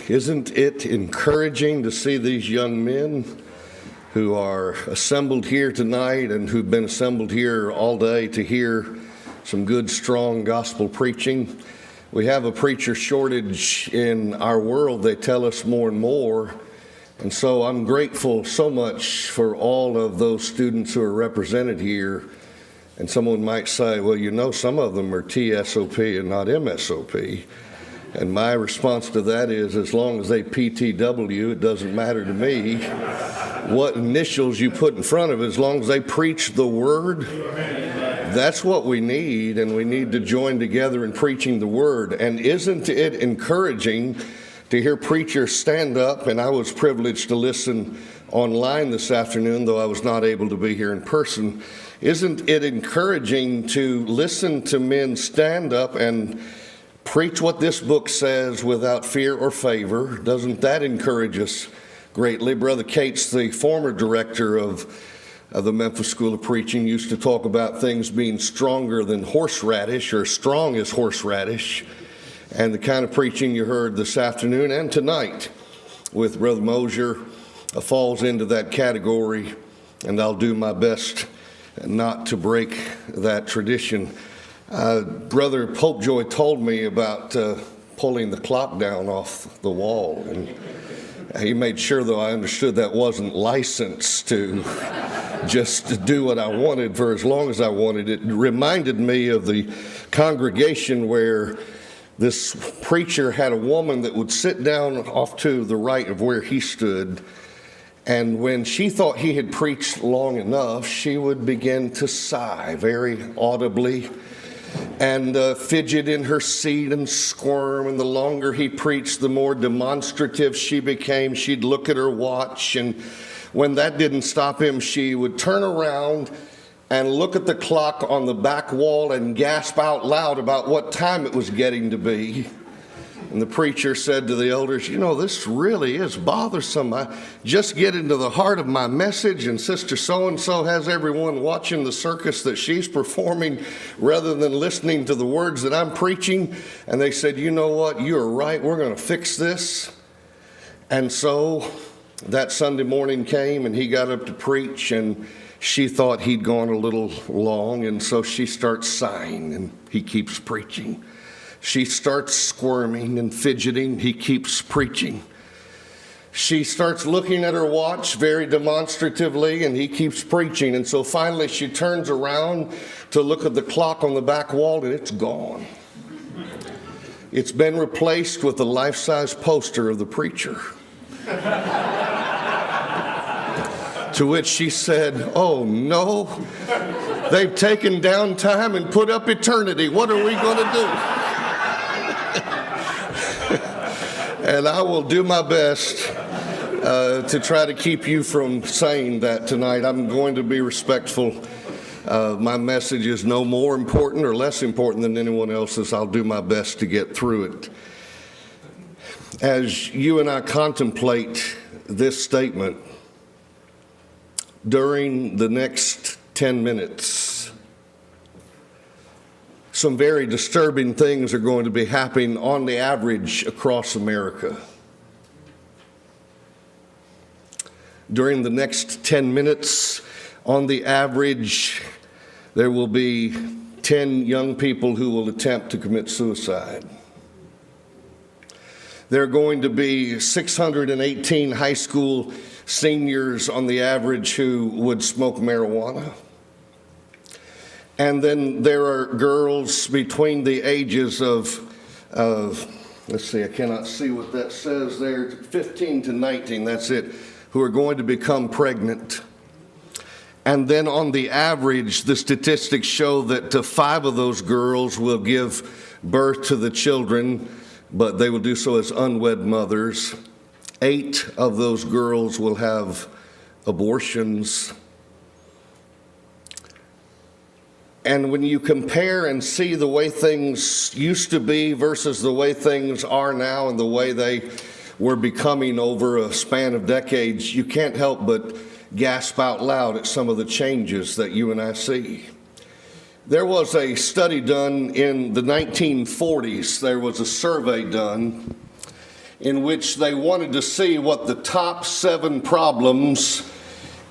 Isn't it encouraging to see these young men who are assembled here tonight and who've been assembled here all day to hear some good, strong gospel preaching? We have a preacher shortage in our world, they tell us more and more. And so I'm grateful so much for all of those students who are represented here. And someone might say, well, you know, some of them are TSOP and not MSOP. And my response to that is, as long as they PTW, it doesn't matter to me what initials you put in front of it, as long as they preach the word. That's what we need, and we need to join together in preaching the word. And isn't it encouraging to hear preachers stand up? And I was privileged to listen online this afternoon, though I was not able to be here in person. Isn't it encouraging to listen to men stand up and preach what this book says without fear or favor? Doesn't that encourage us greatly? Brother Cates, the former director of the Memphis School of Preaching, used to talk about things being stronger than horseradish or strong as horseradish. And the kind of preaching you heard this afternoon and tonight with Brother Mosier falls into that category, and I'll do my best not to break that tradition. Brother Popejoy told me about pulling the clock down off the wall, and he made sure, though, I understood that wasn't licensed to just to do what I wanted for as long as I wanted. It reminded me of the congregation where this preacher had a woman that would sit down off to the right of where he stood, and when she thought he had preached long enough, she would begin to sigh very audibly and fidget in her seat and squirm. And the longer he preached, the more demonstrative she became. She'd look at her watch, and when that didn't stop him, she would turn around and look at the clock on the back wall and gasp out loud about what time it was getting to be. And the preacher said to the elders, you know, this really is bothersome. I just get into the heart of my message, and Sister so-and-so has everyone watching the circus that she's performing rather than listening to the words that I'm preaching. And they said, you know what, you're right, we're going to fix this. And so that Sunday morning came, and he got up to preach, and she thought he'd gone a little long, and so she starts sighing, and he keeps preaching. She starts squirming and fidgeting. He keeps preaching. She starts looking at her watch very demonstratively, and he keeps preaching. And so finally she turns around to look at the clock on the back wall, and it's gone. It's been replaced with a life-size poster of the preacher. To which she said, oh no, they've taken down time and put up eternity. What are we going to do? And I will do my best to try to keep you from saying that tonight. I'm going to be respectful. My message is no more important or less important than anyone else's. I'll do my best to get through it. As you and I contemplate this statement, during the next 10 minutes, some very disturbing things are going to be happening on the average across America. During the next 10 minutes, on the average, there will be 10 young people who will attempt to commit suicide. There are going to be 618 high school seniors on the average who would smoke marijuana. And then there are girls between the ages of let's see, I cannot see what that says there, 15 to 19, that's it, who are going to become pregnant. And then on the average, the statistics show that 5 of those girls will give birth to the children, but they will do so as unwed mothers. 8 of those girls will have abortions. And when you compare and see the way things used to be versus the way things are now and the way they were becoming over a span of decades, you can't help but gasp out loud at some of the changes that you and I see. There was a study done in the 1940s. There was a survey done, in which they wanted to see what the top 7 problems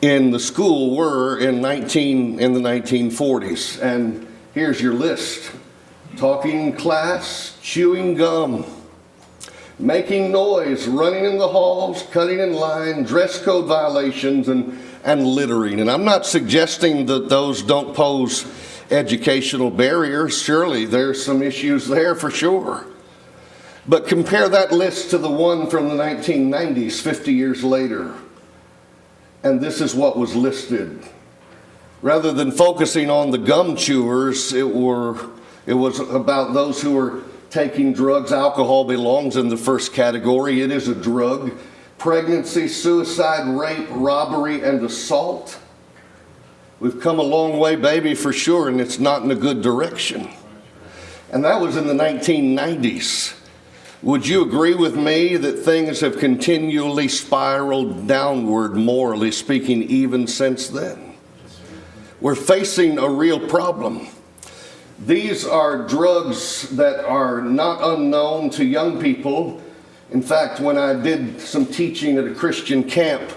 in the school were in the 1940s. And here's your list: talking in class, chewing gum, making noise, running in the halls, cutting in line, dress code violations, and littering. And I'm not suggesting that those don't pose educational barriers. Surely there's some issues there for sure. But compare that list to the one from the 1990s, 50 years later. And this is what was listed. Rather than focusing on the gum chewers, it was about those who were taking drugs. Alcohol belongs in the first category. It is a drug. Pregnancy, suicide, rape, robbery, and assault. We've come a long way, baby, for sure, and it's not in a good direction. And that was in the 1990s. Would you agree with me that things have continually spiraled downward, morally speaking, even since then? We're facing a real problem. These are drugs that are not unknown to young people. In fact, when I did some teaching at a Christian camp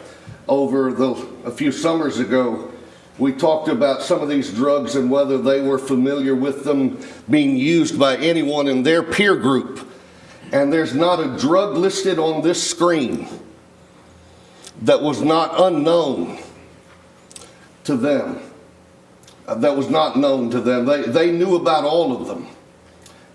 a few summers ago, we talked about some of these drugs and whether they were familiar with them being used by anyone in their peer group. And there's not a drug listed on this screen that was not unknown to them. That was not known to them. They knew about all of them.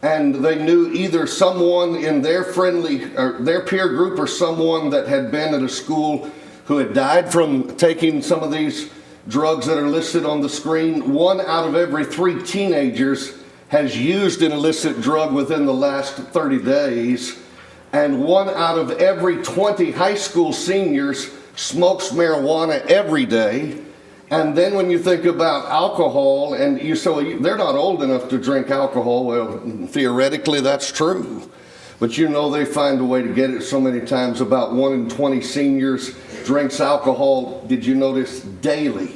And they knew either someone in their their peer group or someone that had been at a school who had died from taking some of these drugs that are listed on the screen. 1 out of every 3 teenagers has used an illicit drug within the last 30 days. And 1 out of every 20 high school seniors smokes marijuana every day. And then when you think about alcohol, and they're not old enough to drink alcohol. Well, theoretically, that's true. But they find a way to get it so many times. About 1 in 20 seniors drinks alcohol, did you notice, daily.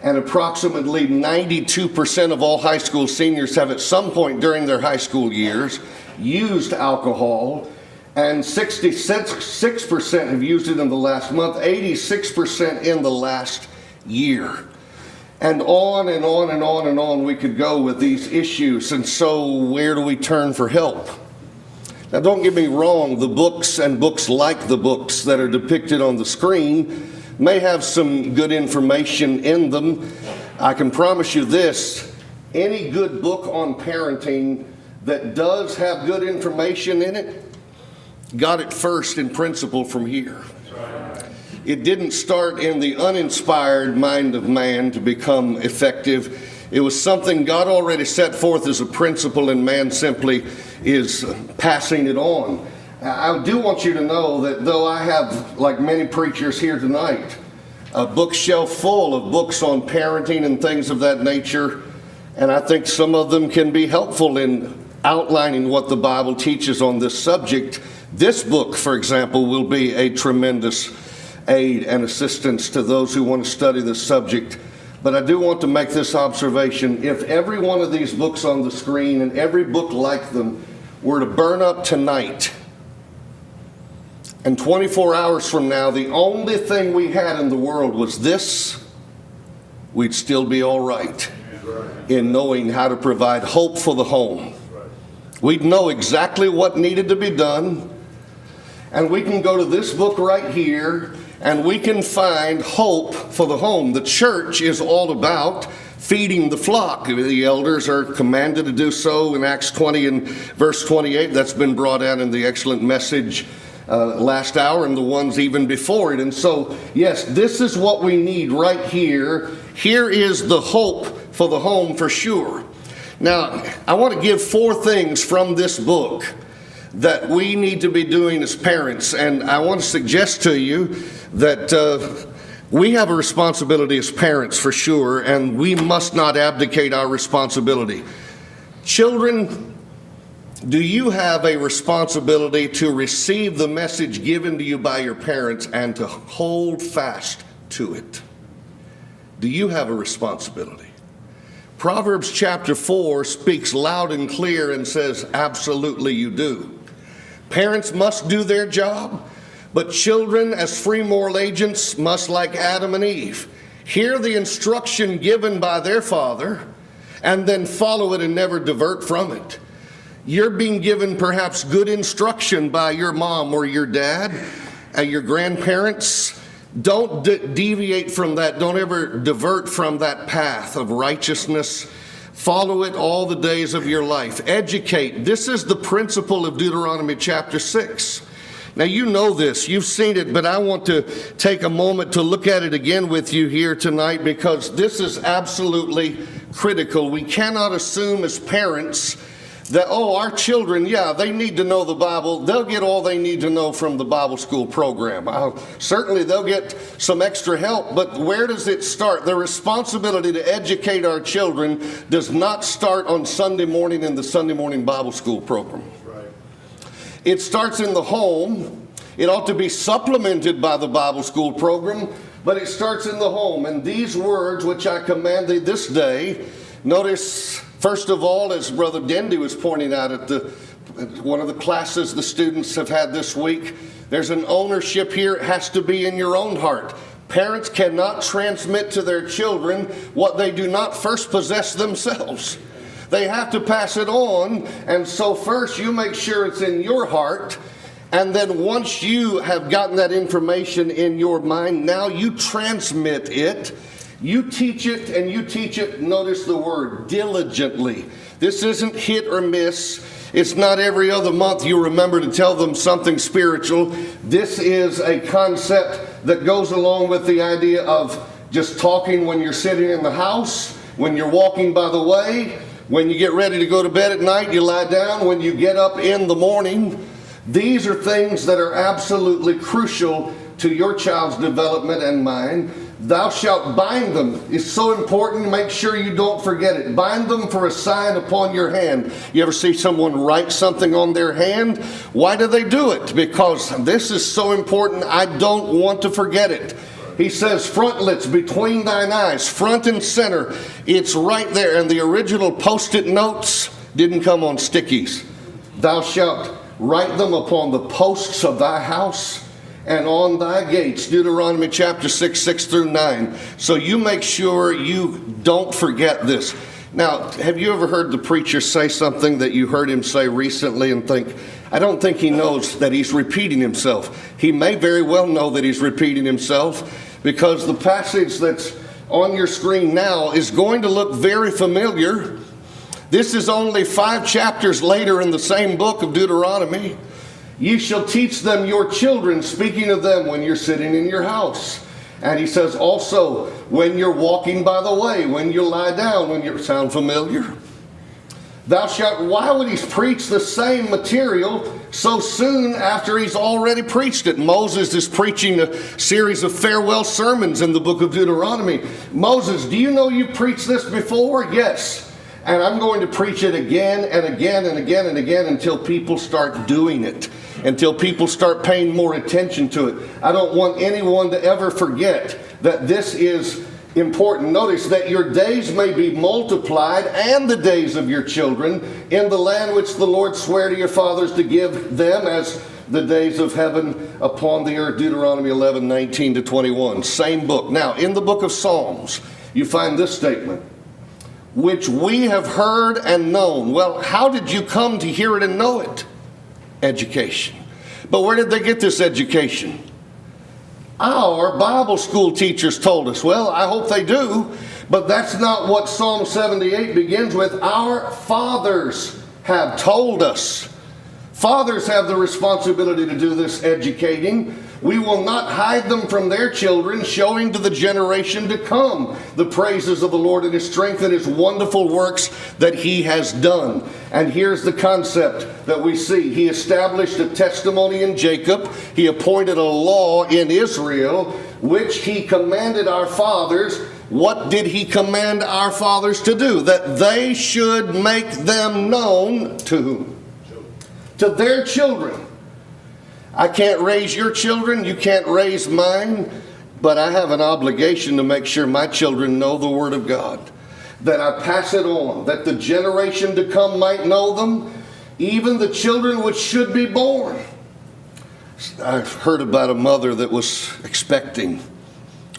And approximately 92% of all high school seniors have at some point during their high school years used alcohol. And 66% have used it in the last month, 86% in the last year. And on and on and on and on we could go with these issues. And so where do we turn for help? Now, don't get me wrong, the books and books like the books that are depicted on the screen may have some good information in them. I can promise you this: any good book on parenting that does have good information in it got it first in principle from here. It didn't start in the uninspired mind of man to become effective. It was something God already set forth as a principle, and man simply is passing it on. I do want you to know that though I have, like many preachers here tonight, a bookshelf full of books on parenting and things of that nature, and I think some of them can be helpful in outlining what the Bible teaches on this subject. This book, for example, will be a tremendous aid and assistance to those who want to study this subject. But I do want to make this observation: if every one of these books on the screen and every book like them were to burn up tonight, and 24 hours from now the only thing we had in the world was this, we'd still be all right in knowing how to provide hope for the home. We'd know exactly what needed to be done, and we can go to this book right here and we can find hope for the home. The church is all about feeding the flock. The elders are commanded to do so in Acts 20 and verse 28. That's been brought out in the excellent message last hour and the ones even before it. And so, yes, this is what we need right here. Here is the hope for the home for sure. Now, I want to give 4 things from this book that we need to be doing as parents. And I want to suggest to you that we have a responsibility as parents for sure, and we must not abdicate our responsibility. Children, do you have a responsibility to receive the message given to you by your parents and to hold fast to it? Do you have a responsibility? Proverbs chapter 4 speaks loud and clear and says, absolutely you do. Parents must do their job, but children as free moral agents must, like Adam and Eve, hear the instruction given by their father and then follow it and never divert from it. You're being given perhaps good instruction by your mom or your dad, your grandparents. Don't deviate from that. Don't ever divert from that path of righteousness. Follow it all the days of your life. Educate. This is the principle of Deuteronomy chapter 6. Now, you know this, you've seen it, but I want to take a moment to look at it again with you here tonight, because this is absolutely critical. We cannot assume as parents that, our children, they need to know the Bible. They'll get all they need to know from the Bible school program. Certainly they'll get some extra help, but where does it start? The responsibility to educate our children does not start on Sunday morning in the Sunday morning Bible school program. It starts in the home. It ought to be supplemented by the Bible school program, but it starts in the home. And these words which I command thee this day, notice, first of all, as Brother Dendy was pointing out at one of the classes the students have had this week, there's an ownership here. It has to be in your own heart. Parents cannot transmit to their children what they do not first possess themselves. They have to pass it on, and so first you make sure it's in your heart, and then once you have gotten that information in your mind, now you transmit it. You teach it, and you teach it, notice the word, diligently. This isn't hit or miss. It's not every other month you remember to tell them something spiritual. This is a concept that goes along with the idea of just talking when you're sitting in the house, when you're walking by the way, when you get ready to go to bed at night, you lie down, when you get up in the morning. These are things that are absolutely crucial to your child's development and mine. Thou shalt bind them. It's so important. Make sure you don't forget it. Bind them for a sign upon your hand. You ever see someone write something on their hand? Why do they do it? Because this is so important. I don't want to forget it. He says, frontlets between thine eyes, front and center. It's right there. And the original Post-it notes didn't come on stickies. Thou shalt write them upon the posts of thy house and on thy gates. Deuteronomy chapter 6, 6 through 9. So you make sure you don't forget this. Now, have you ever heard the preacher say something that you heard him say recently and think, I don't think he knows that he's repeating himself. He may very well know that he's repeating himself, because the passage that's on your screen now is going to look very familiar. This is only 5 chapters later in the same book of Deuteronomy. Ye shall teach them your children, speaking of them when you're sitting in your house. And he says also, when you're walking by the way, when you lie down, when you sound familiar. Thou shalt, why would he preach the same material so soon after he's already preached it? Moses is preaching a series of farewell sermons in the book of Deuteronomy. Moses, do you know you preached this before? Yes. And I'm going to preach it again and again and again and again until people start doing it, until people start paying more attention to it. I don't want anyone to ever forget that this is important. Notice that your days may be multiplied, and the days of your children, in the land which the Lord sware to your fathers to give them as the days of heaven upon the earth. Deuteronomy 11, 19 to 21. Same book. Now, in the book of Psalms, you find this statement, which we have heard and known. Well, how did you come to hear it and know it? Education. But where did they get this education? Our Bible school teachers told us. Well, I hope they do, but that's not what Psalm 78 begins with. Our fathers have told us. Fathers have the responsibility to do this educating. We will not hide them from their children, showing to the generation to come the praises of the Lord and His strength and His wonderful works that He has done. And here's the concept that we see. He established a testimony in Jacob. He appointed a law in Israel, which He commanded our fathers. What did He command our fathers to do? That they should make them known to whom? To their children. I can't raise your children, you can't raise mine, but I have an obligation to make sure my children know the Word of God, that I pass it on, that the generation to come might know them. even the children which should be born. I've heard about a mother that was expecting,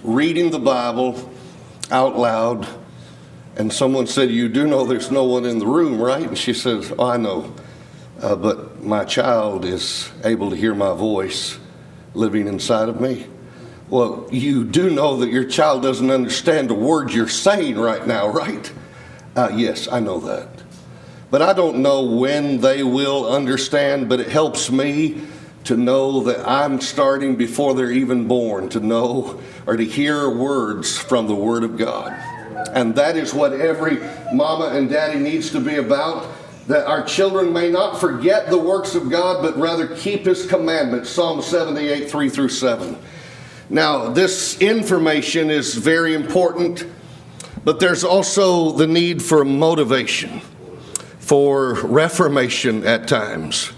reading the Bible out loud, and someone said, "You do know there's no one in the room, right?" And she says, "Oh, I know, but my child is able to hear my voice living inside of me." Well, you do know that your child doesn't understand the words you're saying right now, right? Yes, I know that. But I don't know when they will understand, but it helps me to know that I'm starting before they're even born to know or to hear words from the Word of God. And that is what every mama and daddy needs to be about, that our children may not forget the works of God, but rather keep His commandments. Psalm 78, 3 through 7. Now, this information is very important, but there's also the need for motivation, for reformation at times.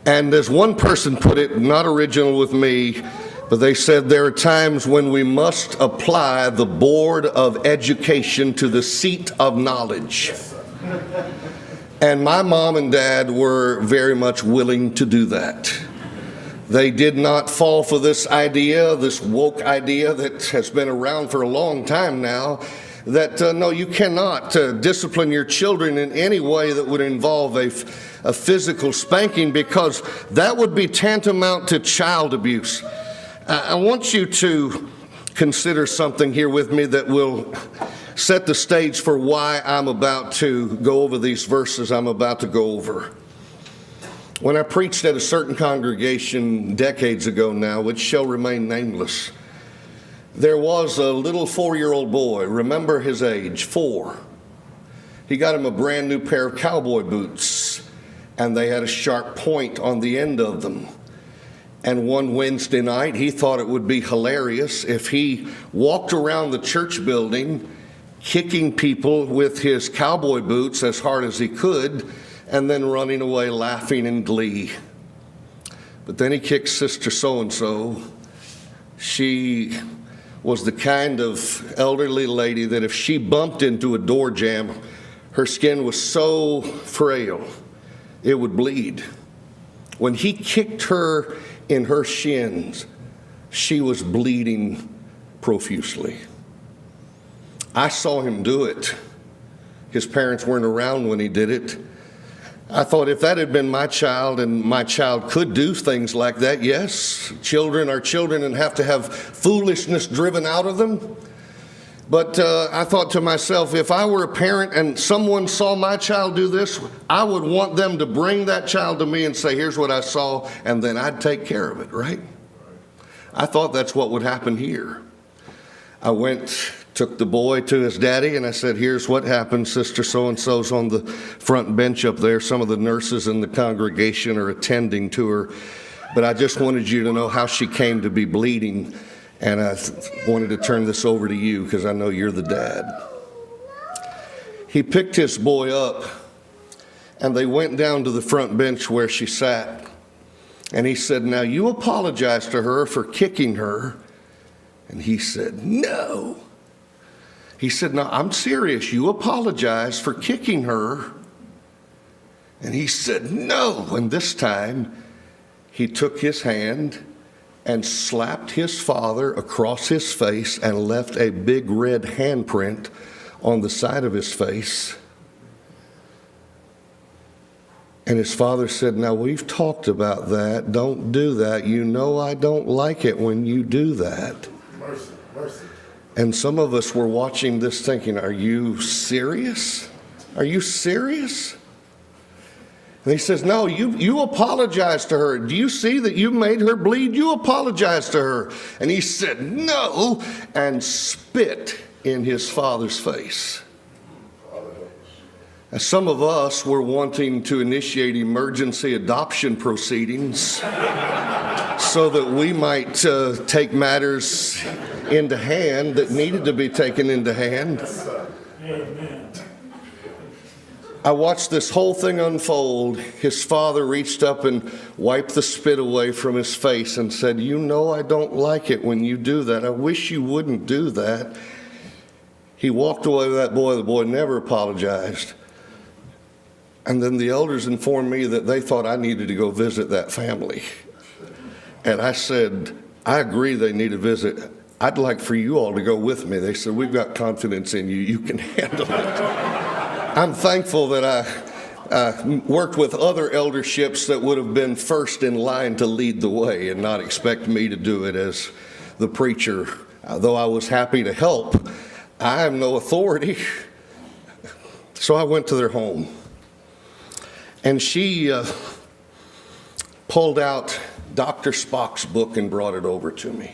And as one person put it, not original with me, but they said there are times when we must apply the board of education to the seat of knowledge. And my mom and dad were very much willing to do that. They did not fall for this idea, this woke idea that has been around for a long time now, that no, you cannot discipline your children in any way that would involve a physical spanking, because that would be tantamount to child abuse. I want you to consider something here with me that will set the stage for why I'm about to go over these verses I'm about to go over. When I preached at a certain congregation decades ago now, which shall remain nameless, there was a little 4-year-old boy. Remember his age, 4. He got him a brand new pair of cowboy boots, and they had a sharp point on the end of them. And one Wednesday night, he thought it would be hilarious if he walked around the church building kicking people with his cowboy boots as hard as he could, and then running away laughing in glee. But then he kicked Sister So-and-so. She was the kind of elderly lady that if she bumped into a door jamb, her skin was so frail, it would bleed. When he kicked her in her shins, she was bleeding profusely. I saw him do it. His parents weren't around when he did it. I thought if that had been my child, and my child could do things like that, yes, children are children and have to have foolishness driven out of them. But I thought to myself, if I were a parent and someone saw my child do this, I would want them to bring that child to me and say, "Here's what I saw," and then I'd take care of it, right? I thought that's what would happen here. I took the boy to his daddy, and I said, "Here's what happened. Sister so-and-so's on the front bench up there. Some of the nurses in the congregation are attending to her. But I just wanted you to know how she came to be bleeding. And I wanted to turn this over to you because I know you're the dad." He picked his boy up, and they went down to the front bench where she sat. And he said, "Now you apologize to her for kicking her." And he said, "No." He said, "No, I'm serious. You apologize for kicking her." And he said, "No." And this time, he took his hand and slapped his father across his face and left a big red handprint on the side of his face. And his father said, "Now, we've talked about that. Don't do that. You know I don't like it when you do that." Mercy, mercy. And some of us were watching this thinking, "Are you serious? Are you serious?" And he says, "No, you apologize to her. Do you see that you made her bleed? You apologize to her." And he said, "No," and spit in his father's face. And some of us were wanting to initiate emergency adoption proceedings so that we might take matters into hand that needed to be taken into hand. Amen. I watched this whole thing unfold. His father reached up and wiped the spit away from his face and said, "You know I don't like it when you do that. I wish you wouldn't do that." He walked away with that boy. The boy never apologized. And then the elders informed me that they thought I needed to go visit that family. And I said, I agree they need to visit. I'd like for you all to go with me. They said, we've got confidence in you. You can handle it. I'm thankful that I worked with other elderships that would have been first in line to lead the way and not expect me to do it as the preacher. Though I was happy to help, I am no authority. So I went to their home. And she pulled out Dr. Spock's book and brought it over to me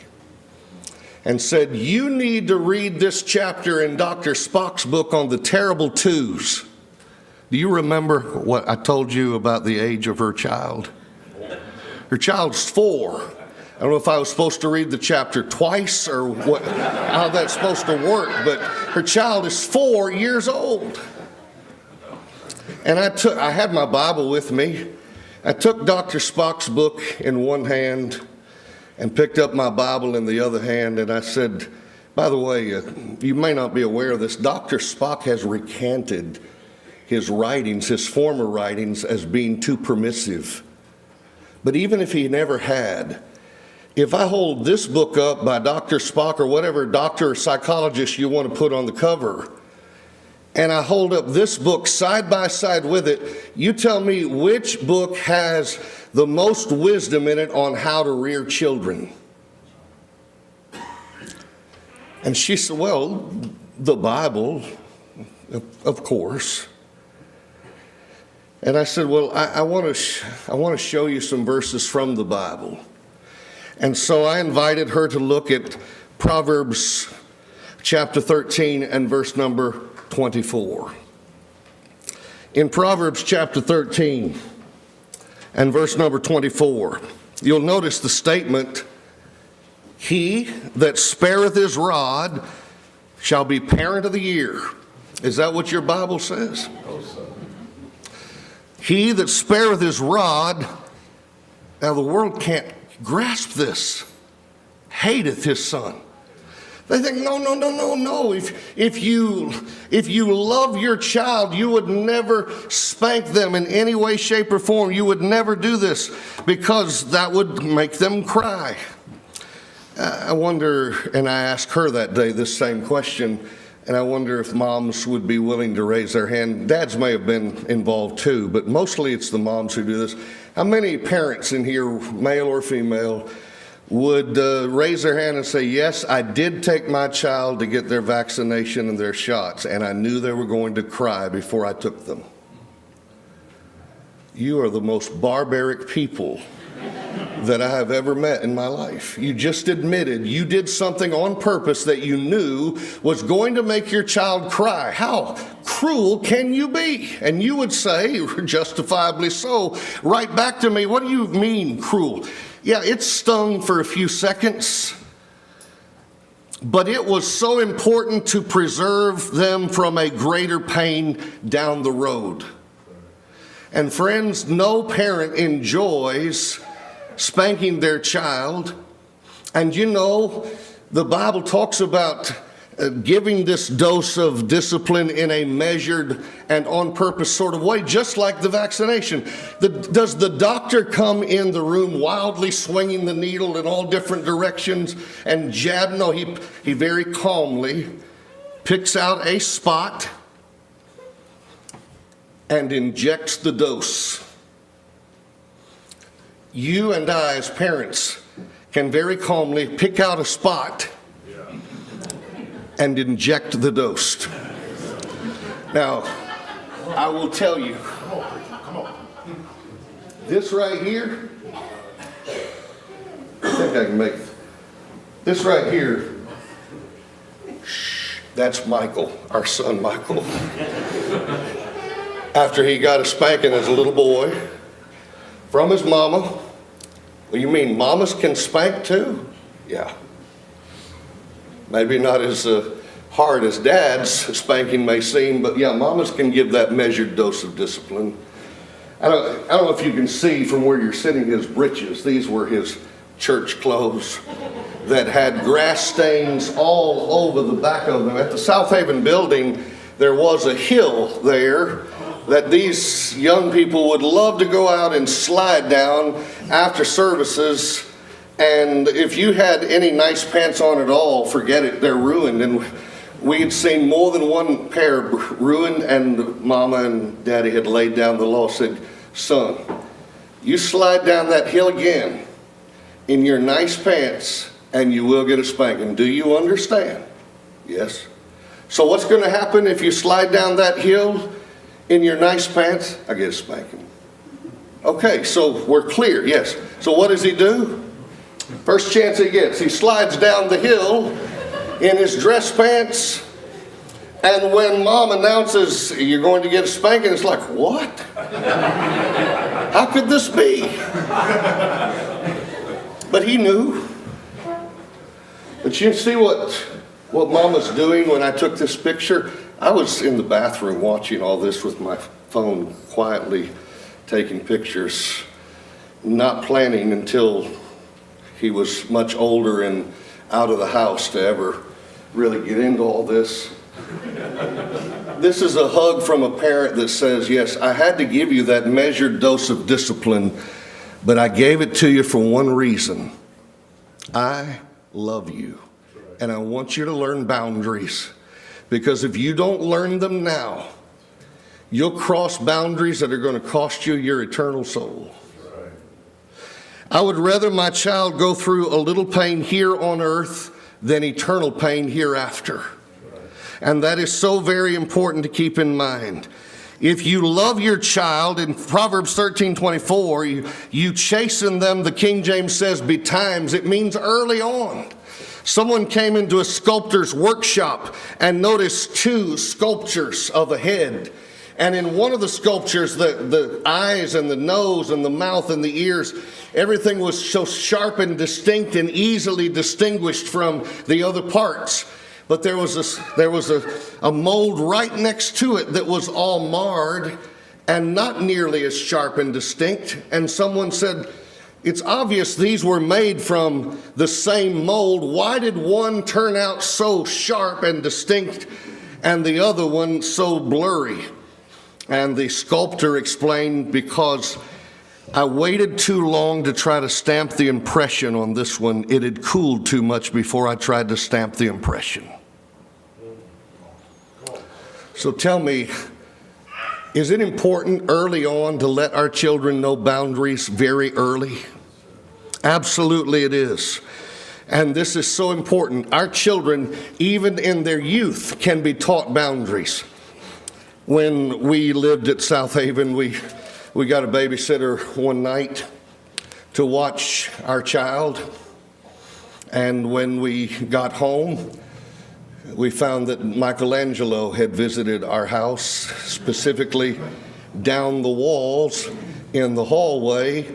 and said, you need to read this chapter in Dr. Spock's book on the terrible twos. Do you remember what I told you about the age of her child? Her child's 4. I don't know if I was supposed to read the chapter twice or what, how that's supposed to work, but her child is 4 years old. And I had my Bible with me. I took Dr. Spock's book in one hand and picked up my Bible in the other hand, and I said, by the way, you may not be aware of this, Dr. Spock has recanted his writings, his former writings, as being too permissive. But even if he never had, if I hold this book up by Dr. Spock or whatever doctor or psychologist you want to put on the cover, and I hold up this book side by side with it, you tell me which book has the most wisdom in it on how to rear children. And she said, well, the Bible, of course. And I said, well, I want to show you some verses from the Bible. And so I invited her to look at Proverbs chapter 13 and verse number 24. In Proverbs chapter 13 and verse number 24, you'll notice the statement, he that spareth his rod shall be parent of the year. Is that what your Bible says? No, sir. He that spareth his rod, now the world can't grasp this, hateth his son. They think, no. If you love your child, you would never spank them in any way, shape, or form. You would never do this because that would make them cry. I wonder, and I asked her that day this same question, and I wonder if moms would be willing to raise their hand. Dads may have been involved too, but mostly it's the moms who do this. How many parents in here, male or female, would raise their hand and say, yes, I did take my child to get their vaccination and their shots, and I knew they were going to cry before I took them? You are the most barbaric people that I have ever met in my life. You just admitted you did something on purpose that you knew was going to make your child cry. How cruel can you be? And you would say, justifiably so, right back to me, what do you mean cruel? Yeah, it stung for a few seconds, but it was so important to preserve them from a greater pain down the road. And friends, no parent enjoys spanking their child. And you know, the Bible talks about giving this dose of discipline in a measured and on purpose sort of way, just like the vaccination. Does the doctor come in the room wildly swinging the needle in all different directions and jab? No, he very calmly picks out a spot and injects the dose. You and I as parents can very calmly pick out a spot and inject the dose. Now, I will tell you, this right here, I think I can make this right here. That's Michael, our son Michael. After he got a spanking as a little boy from his mama. Well, you mean mamas can spank too? Yeah. Maybe not as hard as dad's spanking may seem, but yeah, mamas can give that measured dose of discipline. I don't know if you can see from where you're sitting his breeches. These were his church clothes that had grass stains all over the back of them. At the South Haven building, there was a hill there that these young people would love to go out and slide down after services. And if you had any nice pants on at all, forget it, they're ruined. And we had seen more than one pair ruined, and Mama and Daddy had laid down the law, said, son, you slide down that hill again in your nice pants and you will get a spanking. Do you understand? Yes. So what's going to happen if you slide down that hill in your nice pants? I get a spanking. Okay, so we're clear, yes. So what does he do? First chance he gets, he slides down the hill in his dress pants, and when Mom announces you're going to get a spanking, it's like, what? How could this be? But he knew. But you see what Mama's doing when I took this picture? I was in the bathroom watching all this with my phone, quietly taking pictures, not planning until he was much older and out of the house to ever really get into all this. This is a hug from a parent that says, yes, I had to give you that measured dose of discipline, but I gave it to you for one reason. I love you, and I want you to learn boundaries, because if you don't learn them now, you'll cross boundaries that are going to cost you your eternal soul. I would rather my child go through a little pain here on earth than eternal pain hereafter. And that is so very important to keep in mind. If you love your child, in Proverbs 13:24, you chasten them, the King James says, betimes. It means early on. Someone came into a sculptor's workshop and noticed two sculptures of a head. And in one of the sculptures, the eyes and the nose and the mouth and the ears, everything was so sharp and distinct and easily distinguished from the other parts. But there was a mold right next to it that was all marred and not nearly as sharp and distinct. And someone said, it's obvious these were made from the same mold. Why did one turn out so sharp and distinct and the other one so blurry? And the sculptor explained, because I waited too long to try to stamp the impression on this one. It had cooled too much before I tried to stamp the impression. So tell me, is it important early on to let our children know boundaries very early? Absolutely it is. And this is so important. Our children, even in their youth, can be taught boundaries. When we lived at South Haven, we got a babysitter one night to watch our child. And when we got home, we found that Michelangelo had visited our house, specifically down the walls in the hallway.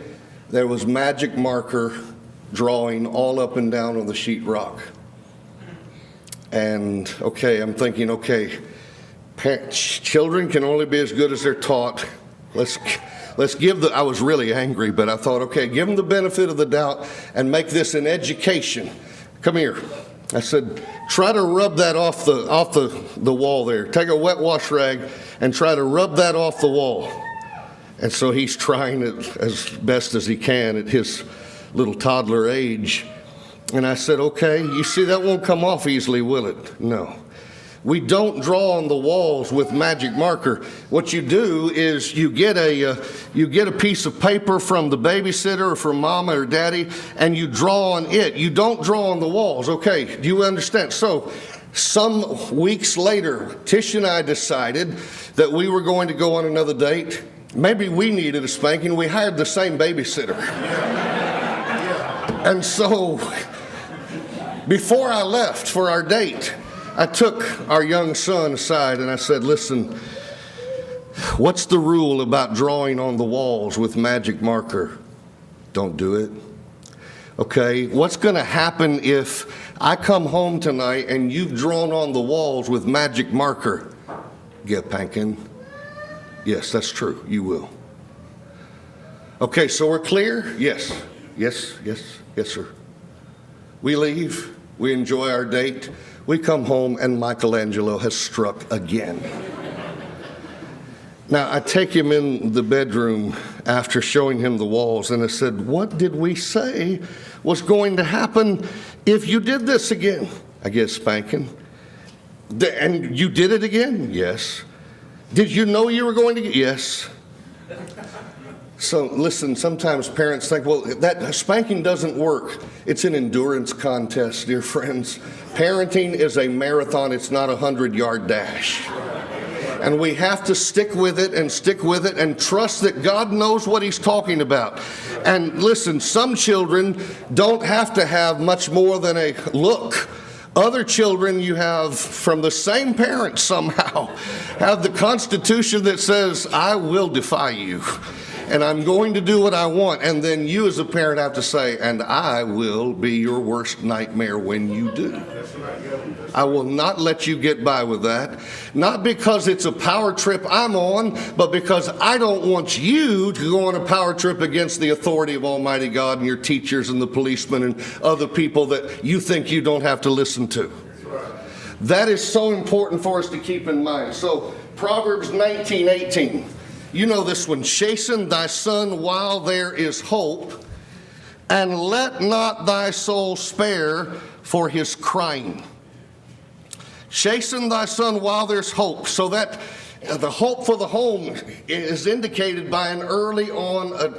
There was magic marker drawing all up and down on the sheetrock. And I'm thinking, children can only be as good as they're taught. Let's give I was really angry, but I thought, give them the benefit of the doubt and make this an education. Come here. I said, try to rub that off the wall there. Take a wet wash rag and try to rub that off the wall. And so he's trying it as best as he can at his little toddler age. And I said, you see, that won't come off easily, will it? No. We don't draw on the walls with magic marker. What you do is you get a piece of paper from the babysitter or from Mama or Daddy, and you draw on it. You don't draw on the walls. Okay, do you understand? So some weeks later, Tish and I decided that we were going to go on another date. Maybe we needed a spanking. We hired the same babysitter. And so before I left for our date, I took our young son aside and I said, listen, what's the rule about drawing on the walls with magic marker? Don't do it. What's going to happen if I come home tonight and you've drawn on the walls with magic marker? Get panking. Yes, that's true. You will. So we're clear? Yes, sir. We leave. We enjoy our date. We come home and Michelangelo has struck again. Now, I take him in the bedroom after showing him the walls, and I said, what did we say was going to happen if you did this again? I get spanking. And you did it again? Yes. Did you know you were going to get? Yes. So listen, sometimes parents think, well, that spanking doesn't work. It's an endurance contest, dear friends. Parenting is a marathon. It's not a 100-yard dash. And we have to stick with it and trust that God knows what he's talking about. And listen, some children don't have to have much more than a look. Other children you have from the same parents somehow have the constitution that says, I will defy you. And I'm going to do what I want. And then you as a parent have to say, and I will be your worst nightmare when you do. I will not let you get by with that. Not because it's a power trip I'm on, but because I don't want you to go on a power trip against the authority of Almighty God and your teachers and the policemen and other people that you think you don't have to listen to. That is so important for us to keep in mind. So Proverbs 19:18. You know this one. Chasten thy son while there is hope, and let not thy soul spare for his crying. Chasten thy son while there's hope. So that the hope for the home is indicated by an early on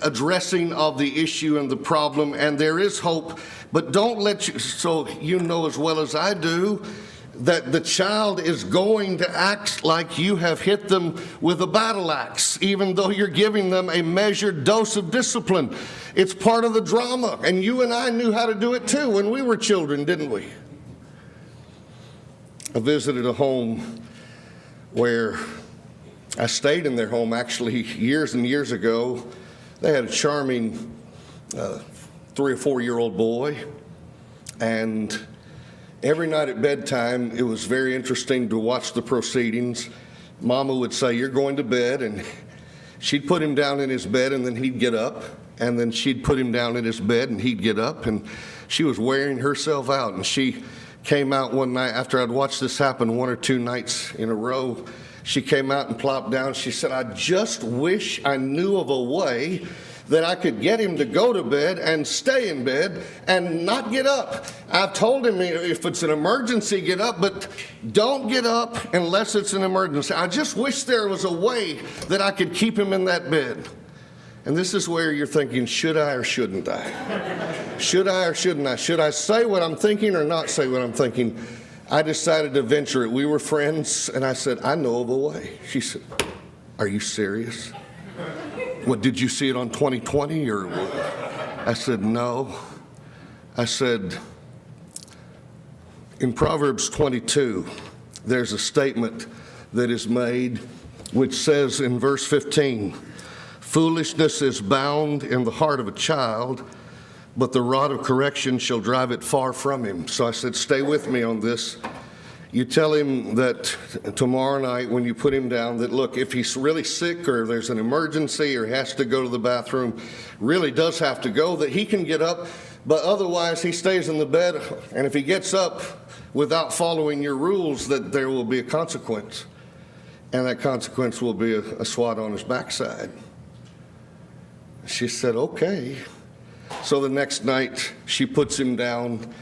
addressing of the issue and the problem, and there is hope. But don't let you, so you know as well as I do, that the child is going to act like you have hit them with a battle axe, even though you're giving them a measured dose of discipline. It's part of the drama, and you and I knew how to do it too when we were children, didn't we? I visited a home where I stayed in their home actually years and years ago. They had a charming 3 or 4-year-old boy, and every night at bedtime, it was very interesting to watch the proceedings. Mama would say, you're going to bed, and she'd put him down in his bed, and then he'd get up, and then she'd put him down in his bed, and he'd get up, and she was wearing herself out. And she came out one night, after I'd watched this happen 1 or 2 nights in a row, she came out and plopped down. She said, I just wish I knew of a way that I could get him to go to bed and stay in bed and not get up. I've told him if it's an emergency, get up, but don't get up unless it's an emergency. I just wish there was a way that I could keep him in that bed. And this is where you're thinking, should I or shouldn't I? Should I or shouldn't I? Should I say what I'm thinking or not say what I'm thinking? I decided to venture it. We were friends, and I said, I know of a way. She said, are you serious? What, did you see it on 2020 or what? I said, no. I said, in Proverbs 22, there's a statement that is made which says in verse 15, foolishness is bound in the heart of a child, but the rod of correction shall drive it far from him. So I said, stay with me on this. You tell him that tomorrow night when you put him down that, look, if he's really sick or there's an emergency or has to go to the bathroom, really does have to go, that he can get up, but otherwise he stays in the bed. And if he gets up without following your rules, that there will be a consequence. And that consequence will be a swat on his backside. She said, okay. So the next night she puts him down,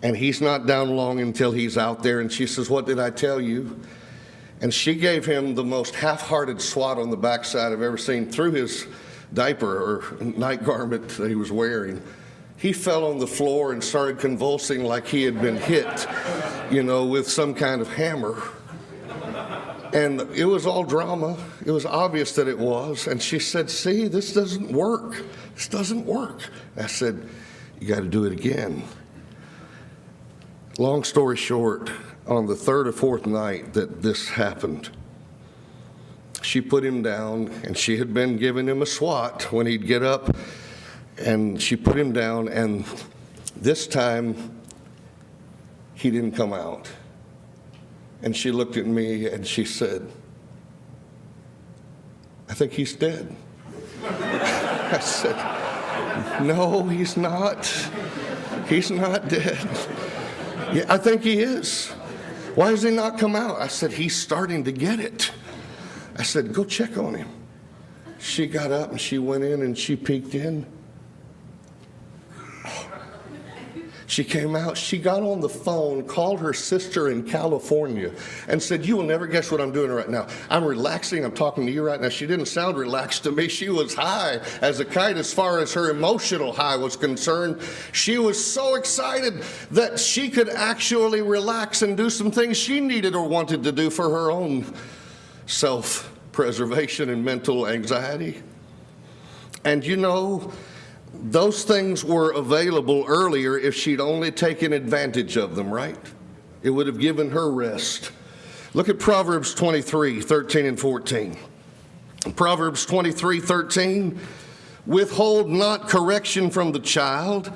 and he's not down long until he's out there. And she says, what did I tell you? And she gave him the most half-hearted swat on the backside I've ever seen through his diaper or night garment that he was wearing. He fell on the floor and started convulsing like he had been hit, with some kind of hammer. And it was all drama. It was obvious that it was. And she said, see, this doesn't work. This doesn't work. I said, you got to do it again. Long story short, on the 3rd or 4th night that this happened, she put him down, and she had been giving him a swat when he'd get up, and she put him down, and this time he didn't come out. And she looked at me and she said, I think he's dead. I said, no, he's not. He's not dead. Yeah, I think he is. Why does he not come out? I said, he's starting to get it. I said, go check on him. She got up and she went in and she peeked in. She came out, she got on the phone, called her sister in California and said, you will never guess what I'm doing right now. I'm relaxing, I'm talking to you right now. She didn't sound relaxed to me. She was high as a kite as far as her emotional high was concerned. She was so excited that she could actually relax and do some things she needed or wanted to do for her own self-preservation and mental anxiety. And you know, those things were available earlier if she'd only taken advantage of them, right? It would have given her rest. Look at Proverbs 23, 13 and 14. Proverbs 23, 13, withhold not correction from the child,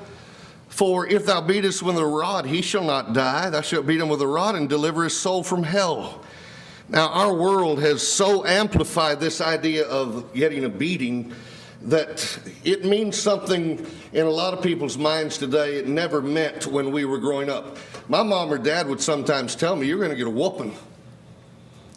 for if thou beatest with a rod, he shall not die. Thou shalt beat him with a rod and deliver his soul from hell. Now, our world has so amplified this idea of getting a beating that it means something in a lot of people's minds today it never meant when we were growing up. My mom or dad would sometimes tell me, you're going to get a whooping,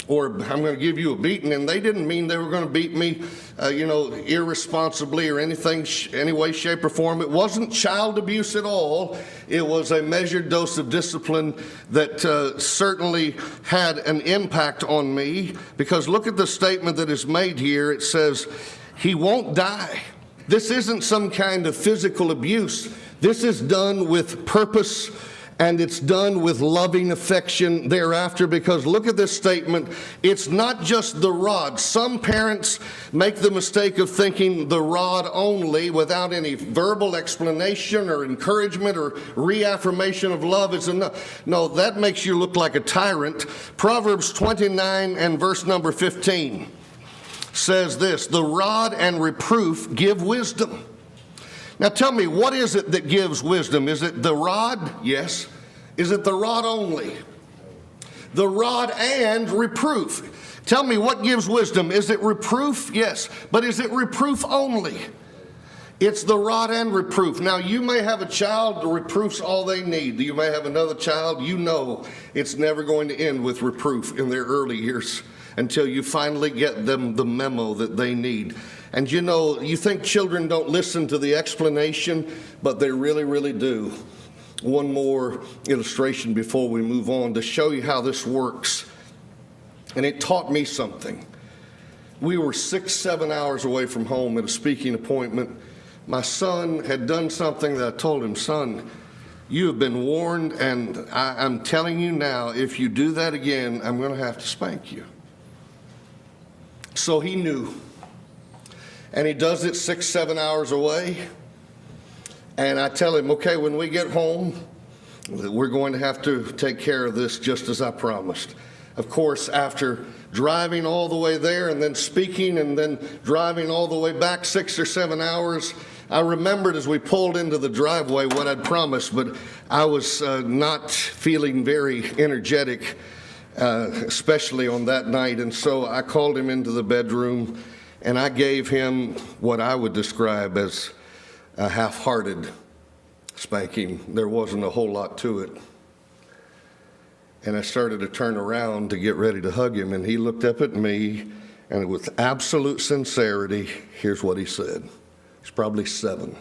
or I'm going to give you a beating, and they didn't mean they were going to beat me, irresponsibly or anything, any way, shape, or form. It wasn't child abuse at all. It was a measured dose of discipline that certainly had an impact on me, because look at the statement that is made here. It says, he won't die. This isn't some kind of physical abuse. This is done with purpose, and it's done with loving affection thereafter, because look at this statement. It's not just the rod. Some parents make the mistake of thinking the rod only without any verbal explanation or encouragement or reaffirmation of love is enough. No, that makes you look like a tyrant. Proverbs 29 and verse number 15. Says this, the rod and reproof give wisdom. Now tell me, what is it that gives wisdom? Is it the rod? Yes. Is it the rod only? The rod and reproof. Tell me, what gives wisdom? Is it reproof? Yes. But is it reproof only? It's the rod and reproof. Now, you may have a child, the reproof's all they need. You may have another child, you know it's never going to end with reproof in their early years, until you finally get them the memo that they need. And you know, you think children don't listen to the explanation, but they really, really do. One more illustration before we move on to show you how this works. And it taught me something. We were 6-7 hours away from home at a speaking appointment. My son had done something that I told him, son, you have been warned, and I'm telling you now, if you do that again, I'm going to have to spank you. So he knew, and he does it 6-7 hours away, and I tell him, okay, when we get home, we're going to have to take care of this just as I promised. Of course, after driving all the way there and then speaking and then driving all the way back 6 or 7 hours, I remembered as we pulled into the driveway what I'd promised, but I was not feeling very energetic, especially on that night. And so I called him into the bedroom and I gave him what I would describe as a half-hearted spanking. There wasn't a whole lot to it. And I started to turn around to get ready to hug him, and he looked up at me, and with absolute sincerity, here's what he said. He's probably 7.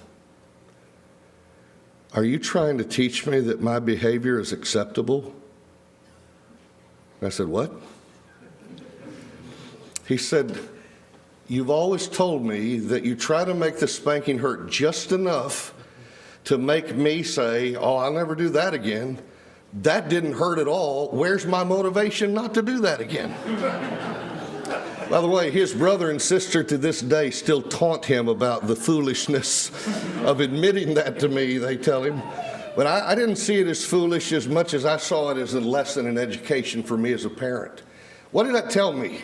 Are you trying to teach me that my behavior is acceptable? I said, what? He said, you've always told me that you try to make the spanking hurt just enough to make me say, oh, I'll never do that again. That didn't hurt at all. Where's my motivation not to do that again? By the way, his brother and sister to this day still taunt him about the foolishness of admitting that to me, they tell him. But I didn't see it as foolish as much as I saw it as a lesson in education for me as a parent. What did that tell me?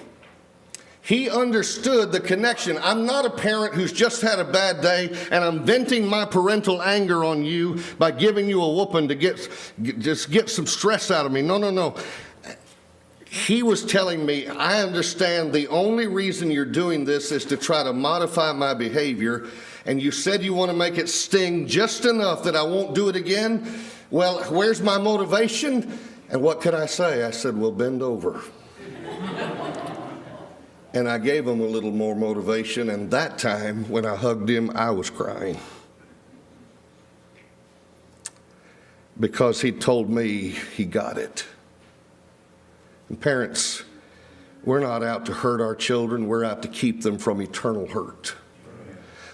He understood the connection. I'm not a parent who's just had a bad day and I'm venting my parental anger on you by giving you a whooping to get some stress out of me. No. He was telling me, I understand the only reason you're doing this is to try to modify my behavior, and you said you want to make it sting just enough that I won't do it again. Well, where's my motivation? And what could I say? I said, well, bend over. And I gave him a little more motivation, and that time when I hugged him, I was crying. Because he told me he got it. And parents, we're not out to hurt our children, we're out to keep them from eternal hurt.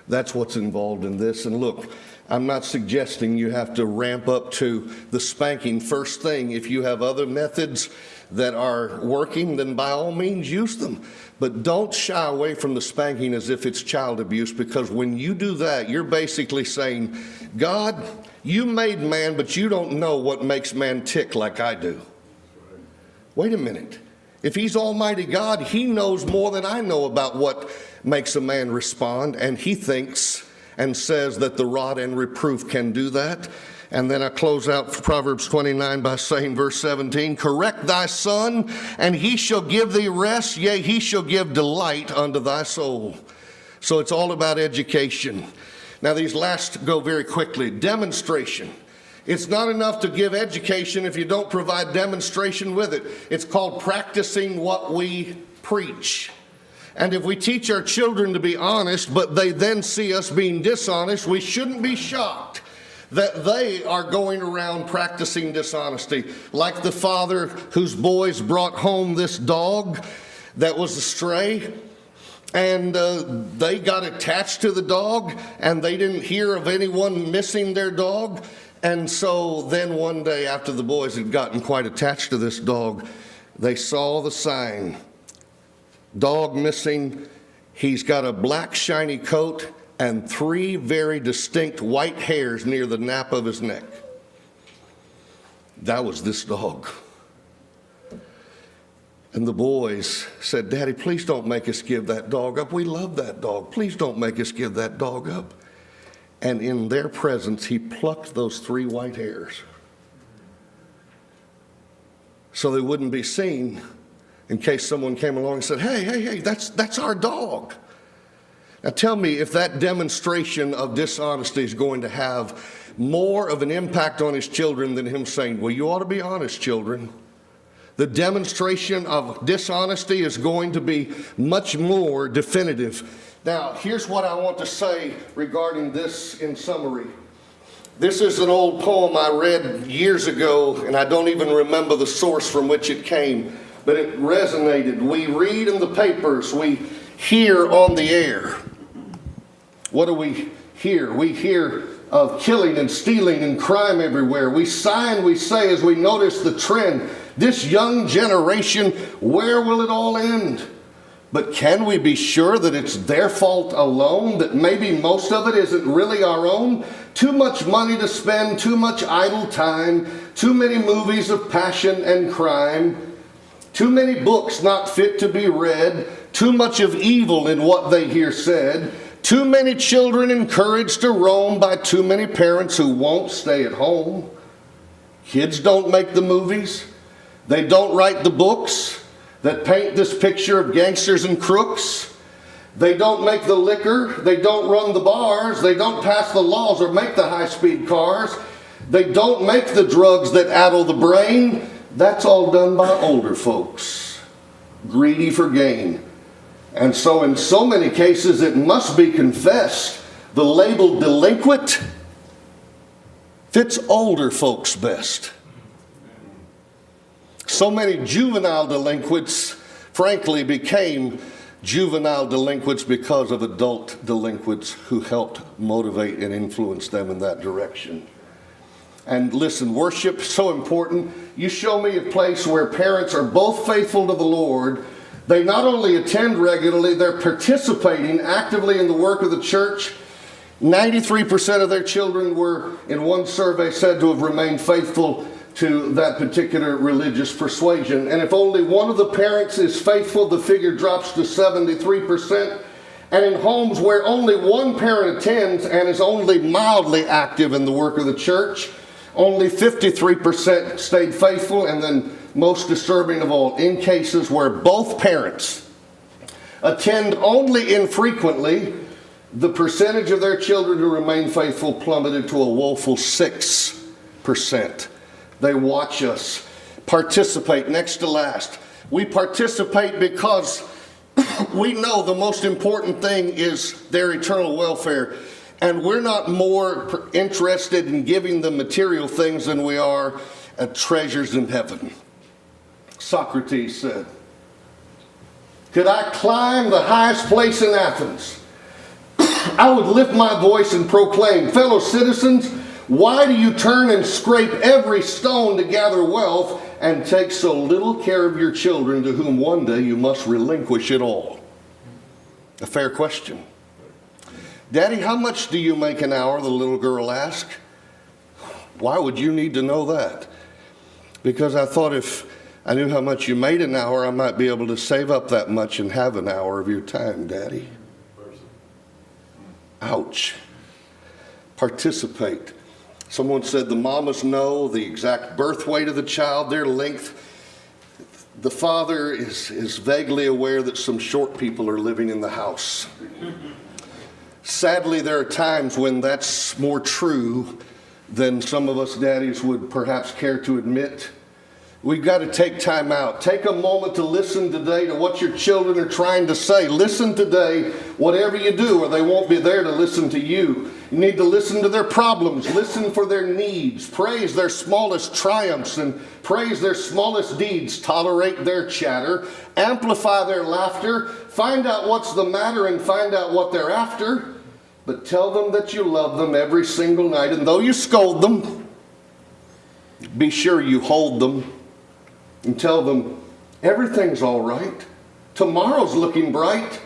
That's what's involved in this. And look, I'm not suggesting you have to ramp up to the spanking first thing. If you have other methods that are working, then by all means use them. But don't shy away from the spanking as if it's child abuse, because when you do that, you're basically saying, God, you made man, but you don't know what makes man tick like I do. Wait a minute. If he's Almighty God, he knows more than I know about what makes a man respond, and he thinks and says that the rod and reproof can do that. And then I close out Proverbs 29 by saying, verse 17, correct thy son, and he shall give thee rest, yea, he shall give delight unto thy soul. So it's all about education. Now these last go very quickly. Demonstration. It's not enough to give education if you don't provide demonstration with it. It's called practicing what we preach. And if we teach our children to be honest, but they then see us being dishonest, we shouldn't be shocked that they are going around practicing dishonesty. Like the father whose boys brought home this dog that was a stray, and they got attached to the dog, and they didn't hear of anyone missing their dog. And so then one day, after the boys had gotten quite attached to this dog, they saw the sign, dog missing. He's got a black shiny coat and 3 very distinct white hairs near the nape of his neck. That was this dog. And the boys said, Daddy, please don't make us give that dog up. We love that dog. Please don't make us give that dog up. And in their presence, he plucked those 3 white hairs so they wouldn't be seen in case someone came along and said, hey, that's our dog. Now tell me if that demonstration of dishonesty is going to have more of an impact on his children than him saying, well, you ought to be honest, children. The demonstration of dishonesty is going to be much more definitive. Now, here's what I want to say regarding this in summary. This is an old poem I read years ago, and I don't even remember the source from which it came, but it resonated. We read in the papers, we hear on the air. What do we hear? We hear of killing and stealing and crime everywhere. We sigh and we say as we notice the trend, this young generation, where will it all end? But can we be sure that it's their fault alone, that maybe most of it isn't really our own? Too much money to spend, too much idle time, too many movies of passion and crime, too many books not fit to be read, too much of evil in what they hear said, too many children encouraged to roam by too many parents who won't stay at home. Kids don't make the movies. They don't write the books that paint this picture of gangsters and crooks. They don't make the liquor. They don't run the bars. They don't pass the laws or make the high-speed cars. They don't make the drugs that addle the brain. That's all done by older folks, greedy for gain. And so in so many cases, it must be confessed, the label delinquent fits older folks best. So many juvenile delinquents, frankly, became juvenile delinquents because of adult delinquents who helped motivate and influence them in that direction. And listen, worship is so important. You show me a place where parents are both faithful to the Lord. They not only attend regularly, they're participating actively in the work of the church. 93% of their children were, in one survey, said to have remained faithful to that particular religious persuasion. And if only one of the parents is faithful, the figure drops to 73%. And in homes where only one parent attends and is only mildly active in the work of the church, only 53% stayed faithful. And then, most disturbing of all, in cases where both parents attend only infrequently, the percentage of their children who remain faithful plummeted to a woeful 6%. They watch us participate. Next to last, we participate because We know the most important thing is their eternal welfare. And we're not more interested in giving them material things than we are at treasures in heaven. Socrates said, "Could I climb the highest place in Athens, I would lift my voice and proclaim, 'Fellow citizens, why do you turn and scrape every stone to gather wealth and take so little care of your children, to whom one day you must relinquish it all?'" A fair question. "Daddy, how much do you make an hour?" the little girl asked. "Why would you need to know that?" "Because I thought if I knew how much you made an hour, I might be able to save up that much and have an hour of your time, Daddy." Ouch. Participate. Someone said the mamas know the exact birth weight of the child, their length. The father is vaguely aware that some short people are living in the house. Sadly, there are times when that's more true than some of us daddies would perhaps care to admit. We've got to take time out. Take a moment to listen today to what your children are trying to say. Listen today, whatever you do, or they won't be there to listen to you. You need to listen to their problems. Listen for their needs. Praise their smallest triumphs and praise their smallest deeds. Tolerate their chatter. Amplify their laughter. Find out what's the matter and find out what they're after. But tell them that you love them every single night. And though you scold them, be sure you hold them and tell them everything's all right. Tomorrow's looking bright.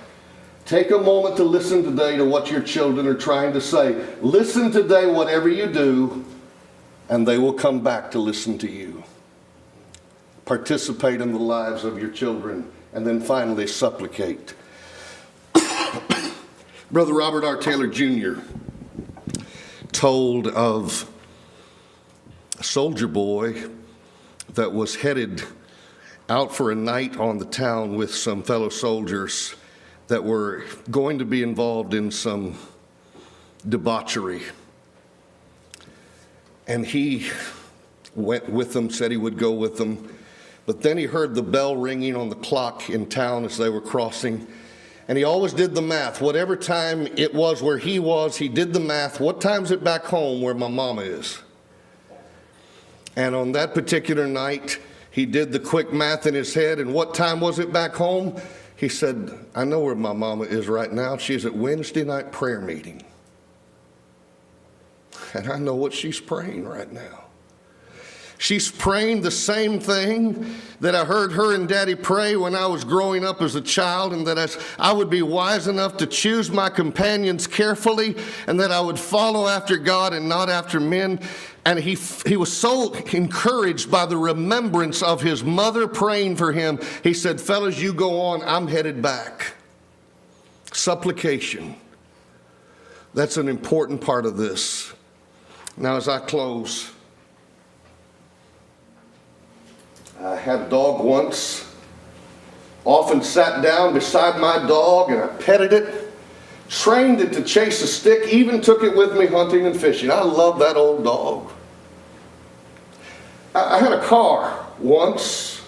Take a moment to listen today to what your children are trying to say. Listen today, whatever you do, and they will come back to listen to you. Participate in the lives of your children, and then finally supplicate. Brother Robert R. Taylor Jr. told of a soldier boy that was headed out for a night on the town with some fellow soldiers that were going to be involved in some debauchery. And he went with them, said he would go with them. But then he heard the bell ringing on the clock in town as they were crossing. And he always did the math. Whatever time it was where he was, he did the math. What time's it back home where my mama is? And on that particular night, he did the quick math in his head. And what time was it back home? He said, "I know where my mama is right now. She's at Wednesday night prayer meeting. And I know what she's praying right now. She's praying the same thing that I heard her and Daddy pray when I was growing up as a child, and that I would be wise enough to choose my companions carefully, and that I would follow after God and not after men." And he was so encouraged by the remembrance of his mother praying for him. He said, "Fellas, you go on. I'm headed back." Supplication. That's an important part of this. Now, as I close, I had a dog once. Often sat down beside my dog and I petted it, trained it to chase a stick, even took it with me hunting and fishing. I love that old dog. I had a car once.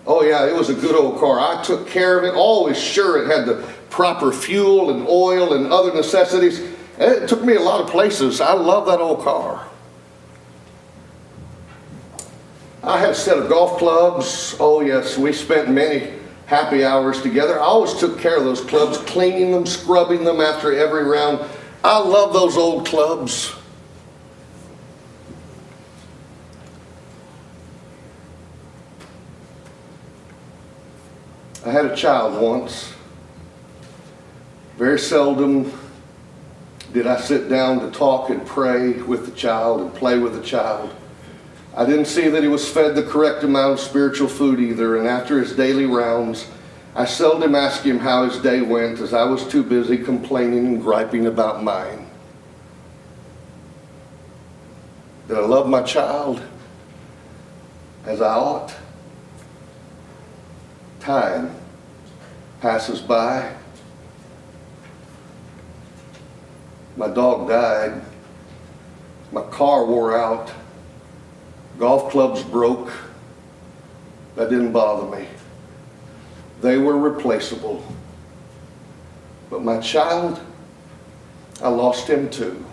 Oh yeah, it was a good old car. I took care of it, always sure it had the proper fuel and oil and other necessities. It took me a lot of places. I love that old car. I had a set of golf clubs. Oh yes, we spent many happy hours together. I always took care of those clubs, cleaning them, scrubbing them after every round. I love those old clubs. I had a child once. Very seldom did I sit down to talk and pray with the child and play with the child. I didn't see that he was fed the correct amount of spiritual food either, and after his daily rounds, I seldom asked him how his day went, as I was too busy complaining and griping about mine. Did I love my child as I ought? Time passes by. My dog died. My car wore out. Golf clubs broke. That didn't bother me. They were replaceable. But my child, I lost him too.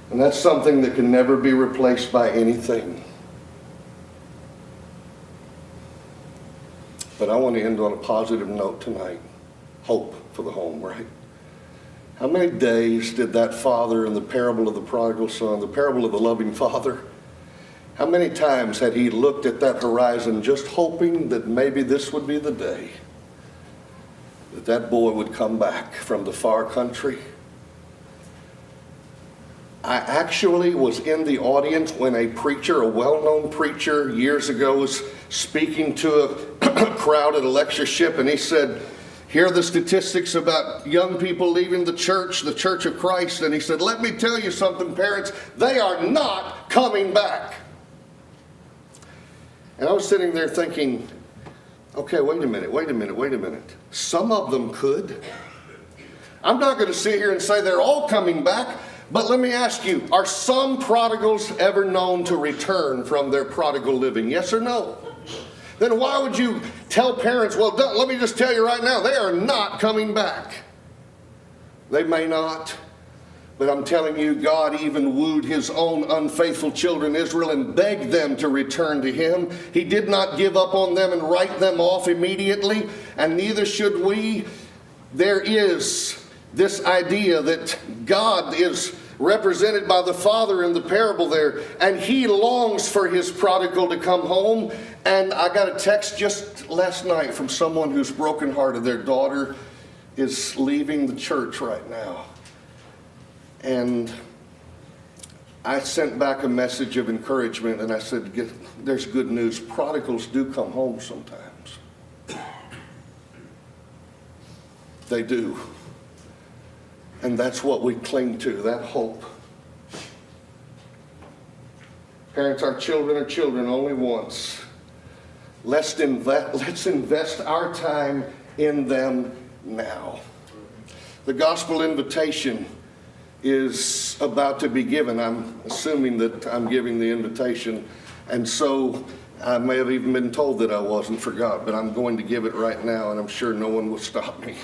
And that's something that can never be replaced by anything. But I want to end on a positive note tonight. Hope for the home, right? How many days did that father in the parable of the prodigal son, the parable of the loving father, how many times had he looked at that horizon just hoping that maybe this would be the day that that boy would come back from the far country? I actually was in the audience when a preacher, a well-known preacher years ago, was speaking to a crowd at a lectureship, and he said, here are the statistics about young people leaving the Church of Christ. And he said, let me tell you something, parents, they are not coming back. And I was sitting there thinking, okay, wait a minute. Some of them could. I'm not going to sit here and say they're all coming back, but let me ask you, are some prodigals ever known to return from their prodigal living? Yes or no? Then why would you tell parents, well, let me just tell you right now, they are not coming back. They may not, but I'm telling you, God even wooed his own unfaithful children, Israel, and begged them to return to him. He did not give up on them and write them off immediately, and neither should we. There is this idea that God is represented by the father in the parable there, and he longs for his prodigal to come home. And I got a text just last night from someone who's brokenhearted. Their daughter is leaving the church right now. And I sent back a message of encouragement, and I said, there's good news. Prodigals do come home sometimes. They do. And that's what we cling to, that hope. Parents, our children are children only once. Let's invest our time in them now. The gospel invitation is about to be given. I'm assuming that I'm giving the invitation. And so I may have even been told that I wasn't, forgot, but I'm going to give it right now, and I'm sure no one will stop me.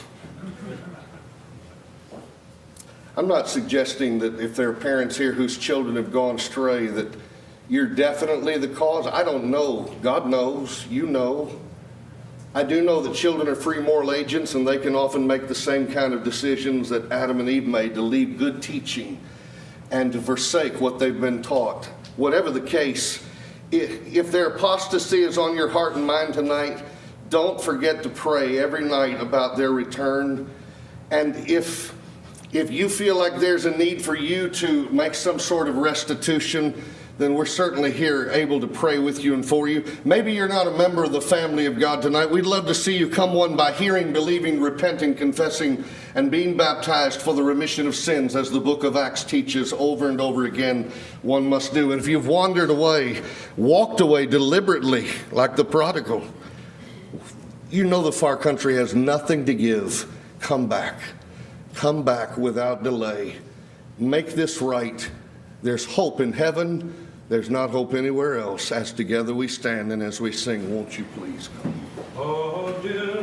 I'm not suggesting that if there are parents here whose children have gone astray that you're definitely the cause. I don't know. God knows. You know. I do know that children are free moral agents, and they can often make the same kind of decisions that Adam and Eve made, to leave good teaching and to forsake what they've been taught. Whatever the case, if their apostasy is on your heart and mind tonight, don't forget to pray every night about their return. And if you feel like there's a need for you to make some sort of restitution, then we're certainly here able to pray with you and for you. Maybe you're not a member of the family of God tonight. We'd love to see you come one by hearing, believing, repenting, confessing, and being baptized for the remission of sins, as the book of Acts teaches over and over again one must do. And if you've wandered away, walked away deliberately like the prodigal, you know the far country has nothing to give. Come back. Come back without delay. Make this right. There's hope in heaven. There's not hope anywhere else. As together we stand and as we sing, won't you please come? Oh, dear